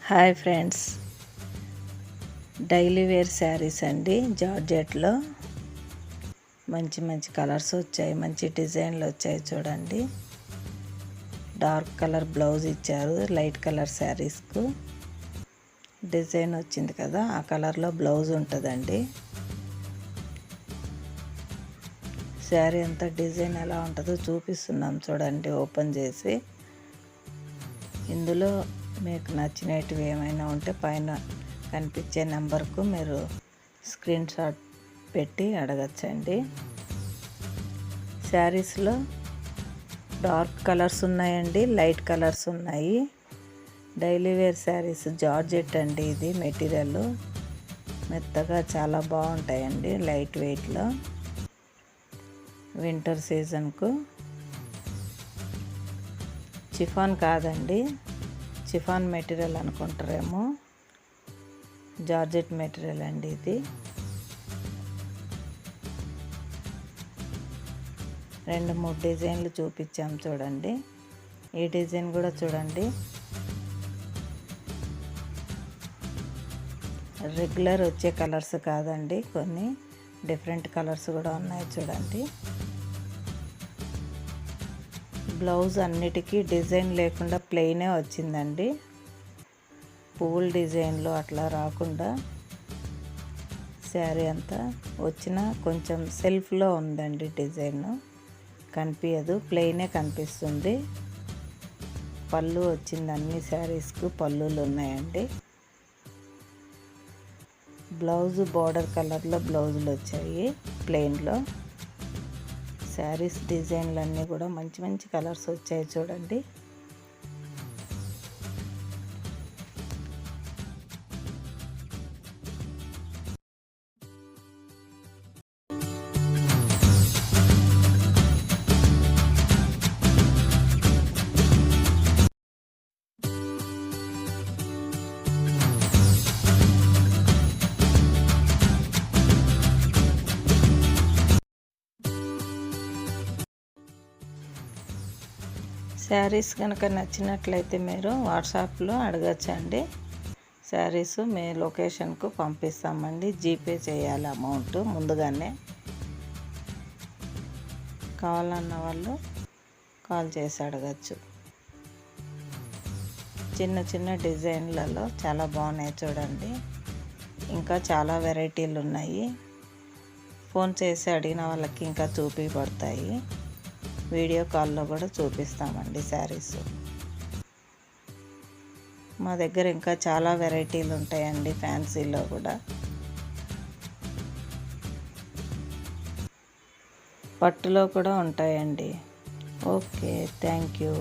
Hi friends, daily wear saris అండి. జార్జెట్లో మంచి మంచి కలర్స్ వచ్చాయి, మంచి డిజైన్లు వచ్చాయి. చూడండి, డార్క్ కలర్ బ్లౌజ్ ఇచ్చారు. లైట్ కలర్ శారీస్కు డిజైన్ వచ్చింది కదా, ఆ కలర్లో బ్లౌజ్ ఉంటుందండి. శారీ అంతా డిజైన్ ఎలా ఉంటుందో చూపిస్తున్నాం చూడండి, ఓపెన్ చేసి. ఇందులో మీకు నచ్చినవి ఏమైనా ఉంటే పైన కనిపించే నెంబర్కు మీరు స్క్రీన్ షాట్ పెట్టి అడగచ్చండి. శారీస్లో డార్క్ కలర్స్ ఉన్నాయండి, లైట్ కలర్స్ ఉన్నాయి. డైలీ వేర్ శారీస్, జార్జెట్ అండి. ఇది మెటీరియల్ మెత్తగా చాలా బాగుంటాయండి, లైట్ వెయిట్లో. వింటర్ సీజన్కు చిఫాన్ కాదండి, చిఫాన్ మెటీరియల్ అనుకుంటారేమో, జార్జెట్ మెటీరియల్ అండి ఇది. రెండు మూడు డిజైన్లు చూపించాం చూడండి. ఈ డిజైన్ కూడా చూడండి, రెగ్యులర్ వచ్చే కలర్స్ కాదండి, కొన్ని డిఫరెంట్ కలర్స్ కూడా ఉన్నాయి చూడండి. బ్లౌజ్ అన్నిటికీ డిజైన్ లేకుండా ప్లెయినే వచ్చిందండి. పువ్వుల డిజైన్లో అట్లా రాకుండా శారీ అంతా వచ్చిన కొంచెం సెల్ఫ్లో ఉందండి. డిజైన్ కనిపించదు, ప్లెయినే కనిపిస్తుంది. పళ్ళు వచ్చింది, అన్ని శారీస్కు పళ్ళులు ఉన్నాయండి. బ్లౌజ్ బోర్డర్ కలర్లో బ్లౌజులు వచ్చాయి ప్లెయిన్లో. శారీస్ డిజైన్లు అన్నీ కూడా మంచి మంచి కలర్స్ వచ్చాయి చూడండి. శారీస్ కనుక నచ్చినట్లయితే మీరు వాట్సాప్లో అడగచ్చండి. శారీస్ మీ లొకేషన్కు పంపిస్తామండి. జీపే చేయాలి అమౌంట్ ముందుగానే. కావాలన్న వాళ్ళు కాల్ చేసి అడగచ్చు. చిన్న చిన్న డిజైన్లలో చాలా బాగున్నాయి చూడండి. ఇంకా చాలా వెరైటీలు ఉన్నాయి. ఫోన్ చేసి అడిగిన వాళ్ళకి ఇంకా చూపించబడతాయి. వీడియో కాల్లో కూడా చూపిస్తామండి శారీస్. మా దగ్గర ఇంకా చాలా వెరైటీలు ఉంటాయండి, ఫ్యాన్సీలో కూడా. పట్టులో కూడా ఉంటాయండి. Okay, thank you.